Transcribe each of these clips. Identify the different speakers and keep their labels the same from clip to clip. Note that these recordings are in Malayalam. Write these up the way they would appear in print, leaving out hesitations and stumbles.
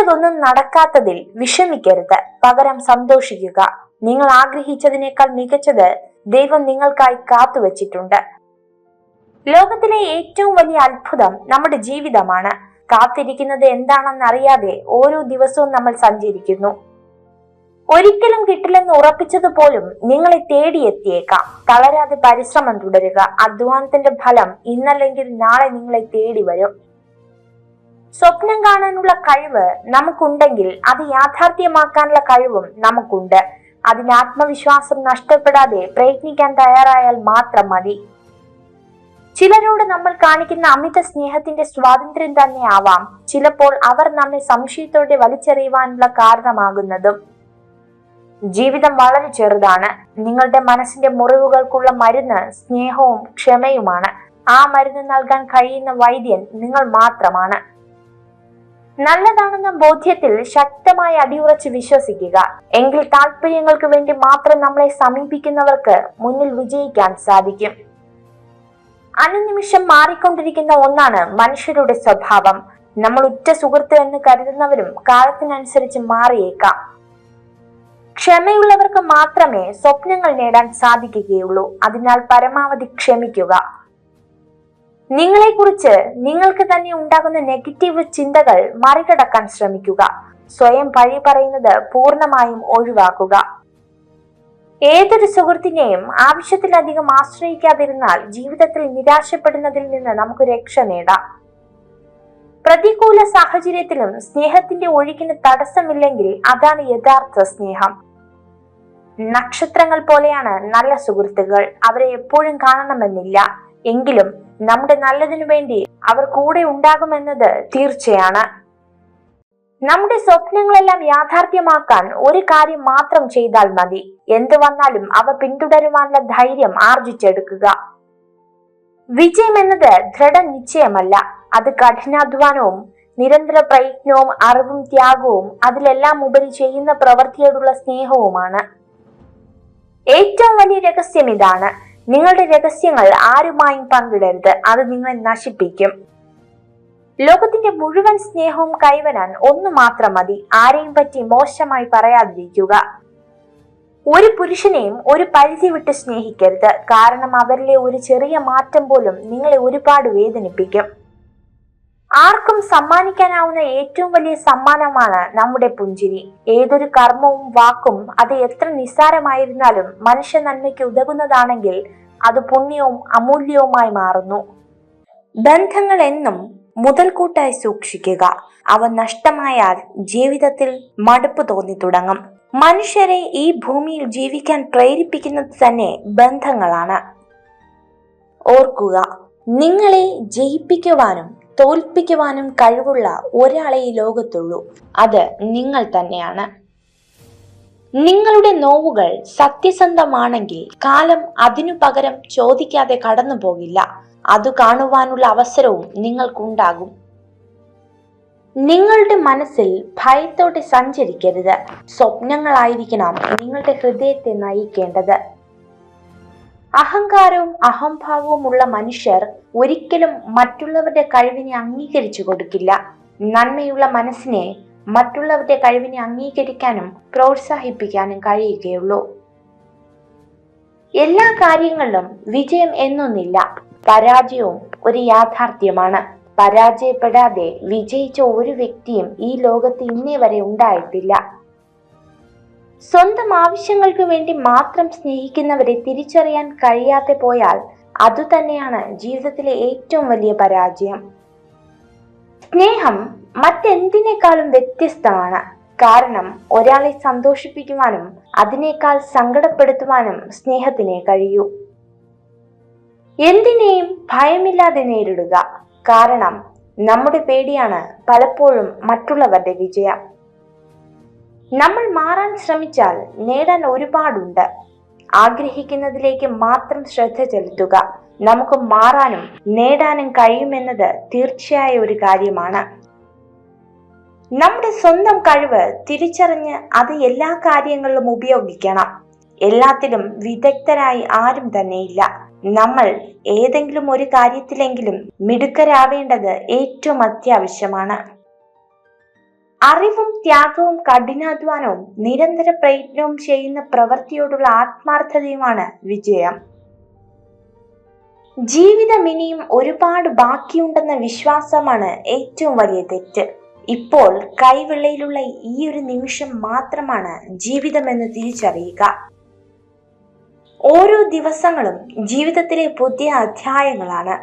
Speaker 1: നിങ്ങളുടേതൊന്നും നടക്കാത്തതിൽ വിഷമിക്കരുത്, പകരം സന്തോഷിക്കുക. നിങ്ങൾ ആഗ്രഹിച്ചതിനേക്കാൾ മികച്ചത് ദൈവം നിങ്ങൾക്കായി കാത്തുവച്ചിട്ടുണ്ട്. ലോകത്തിലെ ഏറ്റവും വലിയ അത്ഭുതം നമ്മുടെ ജീവിതമാണ്. കാത്തിരിക്കുന്നത് എന്താണെന്നറിയാതെ ഓരോ ദിവസവും നമ്മൾ സഞ്ചരിക്കുന്നു. ഒരിക്കലും കിട്ടില്ലെന്ന് ഉറപ്പിച്ചതുപോലും നിങ്ങളെ തേടിയെത്തിയേക്കാം. തളരാതെ പരിശ്രമം തുടരുക. അധ്വാനത്തിന്റെ ഫലം ഇന്നല്ലെങ്കിൽ നാളെ നിങ്ങളെ തേടി വരും. സ്വപ്നം കാണാനുള്ള കഴിവ് നമുക്കുണ്ടെങ്കിൽ അത് യാഥാർത്ഥ്യമാക്കാനുള്ള കഴിവും നമുക്കുണ്ട്. അതിന് ആത്മവിശ്വാസം നഷ്ടപ്പെടാതെ പ്രയത്നിക്കാൻ തയ്യാറായാൽ മാത്രം മതി. ചിലരോട് നമ്മൾ കാണിക്കുന്ന അമിത സ്നേഹത്തിന്റെ സ്വാതന്ത്ര്യം തന്നെ ആവാം ചിലപ്പോൾ അവർ നമ്മെ സംശയത്തോടെ വലിച്ചെറിയുവാനുള്ള കാരണമാകുന്നതും. ജീവിതം വളരെ ചെറുതാണ്. നിങ്ങളുടെ മനസ്സിന്റെ മുറിവുകൾക്കുള്ള മരുന്ന് സ്നേഹവും ക്ഷമയുമാണ്. ആ മരുന്ന് നൽകാൻ കഴിയുന്ന വൈദ്യൻ നിങ്ങൾ മാത്രമാണ്. നല്ലതാണെന്ന ബോധ്യത്തിൽ ശക്തമായി അടിയുറച്ച് വിശ്വസിക്കുക. എങ്കിൽ താല്പര്യങ്ങൾക്ക് വേണ്ടി മാത്രം നമ്മളെ സമീപിക്കുന്നവർക്ക് മുന്നിൽ വിജയിക്കാൻ സാധിക്കും. അനുനിമിഷം മാറിക്കൊണ്ടിരിക്കുന്ന ഒന്നാണ് മനുഷ്യരുടെ സ്വഭാവം. നമ്മൾ ഉറ്റ സുഹൃത്ത് എന്ന് കരുതുന്നവരും കാലത്തിനനുസരിച്ച് മാറിയേക്കാം. ക്ഷമയുള്ളവർക്ക് മാത്രമേ സ്വപ്നങ്ങൾ നേടാൻ സാധിക്കുകയുള്ളൂ. അതിനാൽ പരമാവധി ക്ഷമിക്കുക. നിങ്ങളെക്കുറിച്ച് നിങ്ങൾക്ക് തന്നെ ഉണ്ടാകുന്ന നെഗറ്റീവ് ചിന്തകൾ മറികടക്കാൻ ശ്രമിക്കുക. സ്വയം പഴി പറയുന്നത് പൂർണ്ണമായും ഒഴിവാക്കുക. ഏതൊരു സുഹൃത്തിനെയും ആവശ്യത്തിലധികം ആശ്രയിക്കാതിരുന്നാൽ ജീവിതത്തിൽ നിരാശപ്പെടുന്നതിൽ നിന്ന് നമുക്ക് രക്ഷ നേടാം. പ്രതികൂല സാഹചര്യത്തിലും സ്നേഹത്തിന്റെ ഒഴുക്കിന് തടസ്സമില്ലെങ്കിൽ അതാണ് യഥാർത്ഥ സ്നേഹം. നക്ഷത്രങ്ങൾ പോലെയാണ് നല്ല സുഹൃത്തുക്കൾ. അവരെ എപ്പോഴും കാണണമെന്നില്ല, എങ്കിലും നമ്മുടെ നല്ലതിനു വേണ്ടി അവർ കൂടെ ഉണ്ടാകുമെന്നത് തീർച്ചയാണ്. നമ്മുടെ സ്വപ്നങ്ങളെല്ലാം യാഥാർത്ഥ്യമാക്കാൻ ഒരു കാര്യം മാത്രം ചെയ്താൽ മതി. എന്ത് വന്നാലും അവ പിന്തുടരുവാനുള്ള ധൈര്യം ആർജിച്ചെടുക്കുക. വിജയം എന്നത് ദൃഢനിശ്ചയമല്ല, അത് കഠിനാധ്വാനവും നിരന്തര പ്രയത്നവും അറിവും ത്യാഗവും അതിലെല്ലാം ഉപരി ചെയ്യുന്ന പ്രവൃത്തിയോടുള്ള സ്നേഹവുമാണ്. ഏറ്റവും വലിയ രഹസ്യം ഇതാണ്: നിങ്ങളുടെ രഹസ്യങ്ങൾ ആരുമായും പങ്കിടരുത്. അത് നിങ്ങളെ നശിപ്പിക്കും. ലോകത്തിന്റെ മുഴുവൻ സ്നേഹവും കൈവരാൻ ഒന്ന് മാത്രം മതി: ആരെയും പറ്റി മോശമായി പറയാതിരിക്കുക. ഒരു പുരുഷനെയും ഒരു പരിധി വിട്ട് സ്നേഹിക്കരുത്. കാരണം അവരിലെ ഒരു ചെറിയ മാറ്റം പോലും നിങ്ങളെ ഒരുപാട് വേദനിപ്പിക്കും. ആർക്കും സമ്മാനിക്കാനാവുന്ന ഏറ്റവും വലിയ സമ്മാനമാണ് നമ്മുടെ പുഞ്ചിരി. ഏതൊരു കർമ്മവും വാക്കും അത് എത്ര നിസ്സാരമായിരുന്നാലും മനുഷ്യ നന്മയ്ക്ക് ഉതകുന്നതാണെങ്കിൽ അത് പുണ്യവും അമൂല്യവുമായി മാറുന്നു. ബന്ധങ്ങൾ എന്നും മുതൽക്കൂട്ടായി സൂക്ഷിക്കുക. അവ നഷ്ടമായാൽ ജീവിതത്തിൽ മടുപ്പ് തോന്നി തുടങ്ങും. മനുഷ്യരെ ഈ ഭൂമിയിൽ ജീവിക്കാൻ പ്രേരിപ്പിക്കുന്നത് തന്നെ ബന്ധങ്ങളാണ്. ഓർക്കുക, നിങ്ങളെ ജയിപ്പിക്കുവാനും തോൽപ്പിക്കുവാനും കഴിവുള്ള ഒരാളെ ഈ ലോകത്തുള്ളൂ. അത് നിങ്ങൾ തന്നെയാണ്. നിങ്ങളുടെ നോവുകൾ സത്യസന്ധമാണെങ്കിൽ കാലം അതിനു പകരം ചോദിക്കാതെ കടന്നു പോകില്ല. അത് കാണുവാനുള്ള അവസരവും നിങ്ങൾക്കുണ്ടാകും. നിങ്ങളുടെ മനസ്സിൽ ഭയത്തോടെ സഞ്ചരിക്കരുത്. സ്വപ്നങ്ങളായിരിക്കണം നിങ്ങളുടെ ഹൃദയത്തെ നയിക്കേണ്ടത്. അഹങ്കാരവും അഹംഭാവവും ഉള്ള മനുഷ്യർ ഒരിക്കലും മറ്റുള്ളവരുടെ കഴിവിനെ അംഗീകരിച്ചു കൊടുക്കില്ല. നന്മയുള്ള മനസ്സിനെ മറ്റുള്ളവരുടെ കഴിവിനെ അംഗീകരിക്കാനും പ്രോത്സാഹിപ്പിക്കാനും കഴിയുകയുള്ളൂ. എല്ലാ കാര്യങ്ങളിലും വിജയം എന്നൊന്നില്ല. പരാജയവും ഒരു യാഥാർത്ഥ്യമാണ്. പരാജയപ്പെടാതെ വിജയിച്ച ഒരു വ്യക്തിയും ഈ ലോകത്ത് ഇന്നേ വരെ ഉണ്ടായിട്ടില്ല. സ്വന്തം ആവശ്യങ്ങൾക്ക് വേണ്ടി മാത്രം സ്നേഹിക്കുന്നവരെ തിരിച്ചറിയാൻ കഴിയാതെ പോയാൽ അതുതന്നെയാണ് ജീവിതത്തിലെ ഏറ്റവും വലിയ പരാജയം. സ്നേഹം മറ്റെന്തിനേക്കാളും വ്യത്യസ്തമാണ്. കാരണം ഒരാളെ സന്തോഷിപ്പിക്കുവാനും അതിനേക്കാൾ സങ്കടപ്പെടുത്തുവാനും സ്നേഹത്തിനെ കഴിയൂ. എന്തിനേയും ഭയമില്ലാതെ നേരിടുക. കാരണം നമ്മുടെ പേടിയാണ് പലപ്പോഴും മറ്റുള്ളവരുടെ വിജയം. നമ്മൾ മാറാൻ ശ്രമിച്ചാൽ നേടാൻ ഒരുപാടുണ്ട്. ആഗ്രഹിക്കുന്നതിലേക്ക് മാത്രം ശ്രദ്ധ ചെലുത്തുക. നമുക്ക് മാറാനും നേടാനും കഴിയുമെന്നത് തീർച്ചയായ ഒരു കാര്യമാണ്. നമ്മുടെ സ്വന്തം കഴിവ് തിരിച്ചറിഞ്ഞ് അത് എല്ലാ കാര്യങ്ങളിലും ഉപയോഗിക്കണം. എല്ലാത്തിലും വിദഗ്ധരായി ആരും തന്നെയില്ല. നമ്മൾ ഏതെങ്കിലും ഒരു കാര്യത്തിലെങ്കിലും മിടുക്കരാവേണ്ടത് ഏറ്റവും അത്യാവശ്യമാണ്. അറിവും ത്യാഗവും കഠിനാധ്വാനവും നിരന്തര പ്രയത്നവും ചെയ്യുന്ന പ്രവൃത്തിയോടുള്ള ആത്മാർത്ഥതയുമാണ് വിജയം. ജീവിതം ഇനിയും ഒരുപാട് ബാക്കിയുണ്ടെന്ന വിശ്വാസമാണ് ഏറ്റവും വലിയ തെറ്റ്. ഇപ്പോൾ കൈവെള്ളയിലുള്ള ഈ ഒരു നിമിഷം മാത്രമാണ് ജീവിതമെന്ന് തിരിച്ചറിയുക. ഓരോ ദിവസങ്ങളും ജീവിതത്തിലെ പുതിയ അധ്യായങ്ങളാണ്.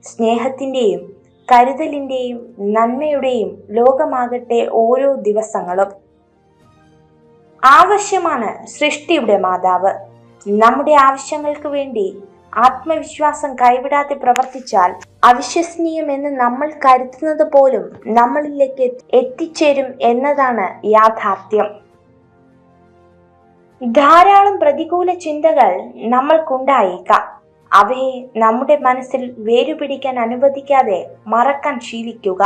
Speaker 1: സ്നേഹത്തിന്റെയും കരുതലിന്റെയും നന്മയുടെയും ലോകമാകട്ടെ ഓരോ ദിവസങ്ങളും. ആവശ്യമാണ് സൃഷ്ടിയുടെ മാതാവ്. നമ്മുടെ ആവശ്യങ്ങൾക്ക് വേണ്ടി ആത്മവിശ്വാസം കൈവിടാതെ പ്രവർത്തിച്ചാൽ അവിശ്വസനീയമെന്ന് നമ്മൾ കരുതുന്നത് പോലും നമ്മളിലേക്ക് എത്തിച്ചേരും എന്നതാണ് യാഥാർത്ഥ്യം. ധാരാളം പ്രതികൂല ചിന്തകൾ നമ്മൾക്കുണ്ടായേക്കാം. അവയെ നമ്മുടെ മനസ്സിൽ വേരുപിടിക്കാൻ അനുവദിക്കാതെ മറക്കാൻ ശീലിക്കുക.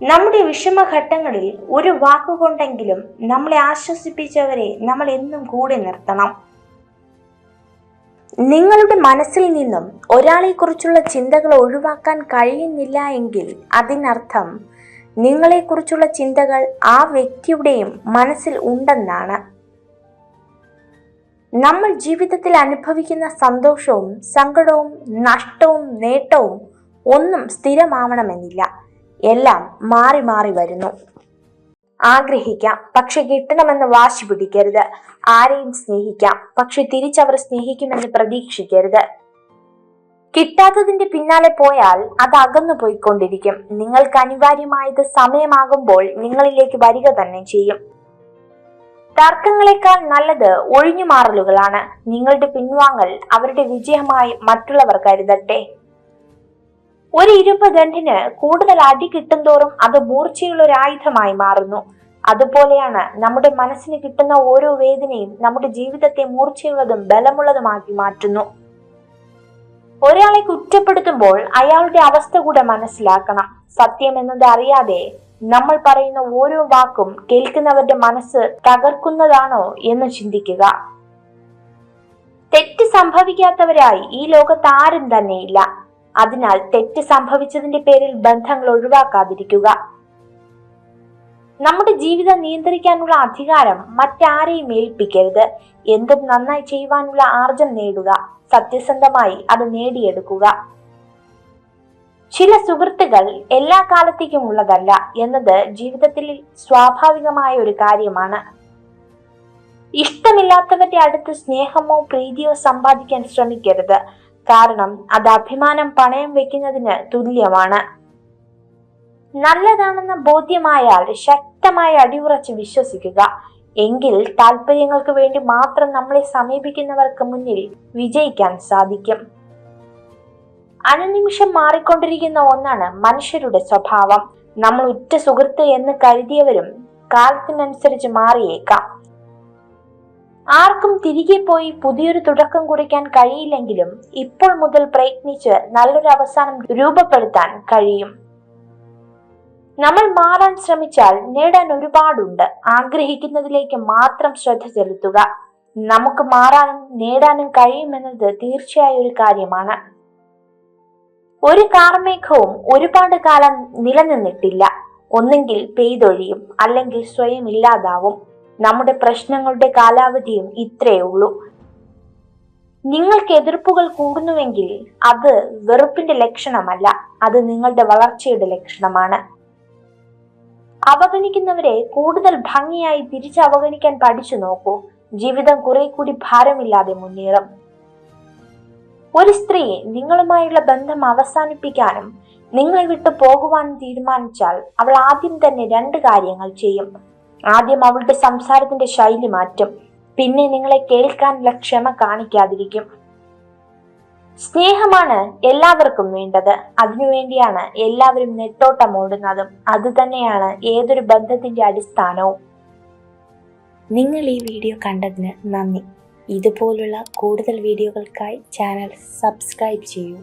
Speaker 1: നമ്മുടെ വിഷമഘട്ടങ്ങളിൽ ഒരു വാക്കുകൊണ്ടെങ്കിലും നമ്മളെ ആശ്വസിപ്പിച്ചവരെ നമ്മൾ എന്നും കൂടെ നിർത്തണം. നിങ്ങളുടെ മനസ്സിൽ നിന്നും ഒരാളെക്കുറിച്ചുള്ള ചിന്തകൾ ഒഴിവാക്കാൻ കഴിയുന്നില്ല എങ്കിൽ അതിനർത്ഥം നിങ്ങളെക്കുറിച്ചുള്ള ചിന്തകൾ ആ വ്യക്തിയുടെയും മനസ്സിൽ ഉണ്ടെന്നാണ്. നമ്മൾ ജീവിതത്തിൽ അനുഭവിക്കുന്ന സന്തോഷവും സങ്കടവും നഷ്ടവും നേട്ടവും ഒന്നും സ്ഥിരമാവണമെന്നില്ല. എല്ലാം മാറി മാറി വരുന്നു. ആഗ്രഹിക്കാം, പക്ഷെ കിട്ടണമെന്ന് വാശി പിടിക്കരുത്. ആരെയും സ്നേഹിക്കാം, പക്ഷെ തിരിച്ചവർ സ്നേഹിക്കുമെന്ന് പ്രതീക്ഷിക്കരുത്. കിട്ടാത്തതിന്റെ പിന്നാലെ പോയാൽ അത് അകന്നു പോയിക്കൊണ്ടിരിക്കും. നിങ്ങൾക്ക് അനിവാര്യമായത് സമയമാകുമ്പോൾ നിങ്ങളിലേക്ക് വരിക തന്നെ ചെയ്യും. തർക്കങ്ങളെക്കാൾ നല്ലത് ഒഴിഞ്ഞുമാറലുകളാണ്. നിങ്ങളുടെ പിൻവാങ്ങൽ അവരുടെ വിജയമായി മറ്റുള്ളവർ കരുതട്ടെ. ഒരു ഇരുമ്പ് ദണ്ഡിന് കൂടുതൽ അടി കിട്ടുന്തോറും അത് മൂർച്ചയുള്ള ഒരു ആയുധമായി മാറുന്നു. അതുപോലെയാണ് നമ്മുടെ മനസ്സിന് കിട്ടുന്ന ഓരോ വേദനയും നമ്മുടെ ജീവിതത്തെ മൂർച്ചയുള്ളതും ബലമുള്ളതുമാക്കി മാറ്റുന്നു. ഒരാളെ കുറ്റപ്പെടുത്തുമ്പോൾ അയാളുടെ അവസ്ഥ കൂടെ മനസ്സിലാക്കണം. സത്യം എന്നത് അറിയാതെ നമ്മൾ പറയുന്ന ഓരോ വാക്കും കേൾക്കുന്നവരുടെ മനസ്സ് തകർക്കുന്നതാണോ എന്ന് ചിന്തിക്കുക. തെറ്റ് സംഭവിക്കാത്തവരായി ഈ ലോകത്ത് ആരും തന്നെയില്ല. അതിനാൽ തെറ്റ് സംഭവിച്ചതിന്റെ പേരിൽ ബന്ധങ്ങൾ ഒഴിവാക്കാതിരിക്കുക. നമ്മുടെ ജീവിതം നിയന്ത്രിക്കാനുള്ള അധികാരം മറ്റാരെയും ഏൽപ്പിക്കരുത്. എന്തും നന്നായി ചെയ്യുവാനുള്ള ആർജം നേടുക. സത്യസന്ധമായി അത് നേടിയെടുക്കുക. ചില സുഹൃത്തുക്കൾ എല്ലാ കാലത്തേക്കും ഉള്ളതല്ല എന്നത് ജീവിതത്തിൽ സ്വാഭാവികമായ ഒരു കാര്യമാണ്. ഇഷ്ടമില്ലാത്തവരുടെ അടുത്ത് സ്നേഹമോ പ്രീതിയോ സമ്പാദിക്കാൻ ശ്രമിക്കരുത്. കാരണം അത് അഭിമാനം പണയം വെക്കുന്നതിന് തുല്യമാണ്. നല്ലതാണെന്ന ബോധ്യമായാൽ ശക്തമായി അടിയുറച്ച് വിശ്വസിക്കുക. എങ്കിൽ താല്പര്യങ്ങൾക്ക് വേണ്ടി മാത്രം നമ്മളെ സമീപിക്കുന്നവർക്ക് മുന്നിൽ വിജയിക്കാൻ സാധിക്കും. അനുനിമിഷം മാറിക്കൊണ്ടിരിക്കുന്ന ഒന്നാണ് മനുഷ്യരുടെ സ്വഭാവം. നമ്മൾ ഉറ്റ സുഹൃത്ത് എന്ന് കരുതിയവരും കാലത്തിനനുസരിച്ച് മാറിയേക്കാം. ആർക്കും തിരികെ പോയി പുതിയൊരു തുടക്കം കുറിക്കാൻ കഴിയില്ലെങ്കിലും ഇപ്പോൾ മുതൽ പ്രയത്നിച്ച് നല്ലൊരു അവസാനം രൂപപ്പെടുത്താൻ കഴിയും. നമ്മൾ മാറാൻ ശ്രമിച്ചാൽ നേടാൻ ഒരുപാടുണ്ട്. ആഗ്രഹിക്കുന്നതിലേക്ക് മാത്രം ശ്രദ്ധ ചെലുത്തുക. നമുക്ക് മാറാനും നേടാനും കഴിയുമെന്നത് തീർച്ചയായ ഒരു കാര്യമാണ്. ഒരു കാർമേഘവും ഒരുപാട് കാലം നിലനിന്നിട്ടില്ല. ഒന്നെങ്കിൽ പെയ്തൊഴിയും, അല്ലെങ്കിൽ സ്വയം ഇല്ലാതാവും. നമ്മുടെ പ്രശ്നങ്ങളുടെ കാലാവധിയും ഇത്രയേ ഉള്ളൂ. നിങ്ങൾക്ക് എതിർപ്പുകൾ കൂടുന്നുവെങ്കിൽ അത് വെറുപ്പിന്റെ ലക്ഷണമല്ല, അത് നിങ്ങളുടെ വളർച്ചയുടെ ലക്ഷണമാണ്. അവഗണിക്കുന്നവരെ കൂടുതൽ ഭംഗിയായി തിരിച്ച് അവഗണിക്കാൻ പഠിച്ചു നോക്കൂ. ജീവിതം കുറെ കൂടി ഭാരമില്ലാതെ മുന്നേറും. ഒരു സ്ത്രീ നിങ്ങളുമായുള്ള ബന്ധം അവസാനിപ്പിക്കാനും നിങ്ങളെ വിട്ടു പോകുവാനും തീരുമാനിച്ചാൽ അവൾ ആദ്യം തന്നെ 2 കാര്യങ്ങൾ ചെയ്യും. ആദ്യം അവളുടെ സംസാരത്തിന്റെ ശൈലി മാറ്റും. പിന്നെ നിങ്ങളെ കേൾക്കാനുള്ള ക്ഷമ കാണിക്കാതിരിക്കും. സ്നേഹമാണ് എല്ലാവർക്കും വേണ്ടത്. അതിനുവേണ്ടിയാണ് എല്ലാവരും നെട്ടോട്ടം ഓടുന്നതും. അത് തന്നെയാണ് ഏതൊരു ബന്ധത്തിന്റെ അടിസ്ഥാനവും. നിങ്ങൾ ഈ വീഡിയോ കണ്ടതിന് നന്ദി. ഇതുപോലുള്ള കൂടുതൽ വീഡിയോകൾക്കായി ചാനൽ സബ്സ്ക്രൈബ് ചെയ്യൂ.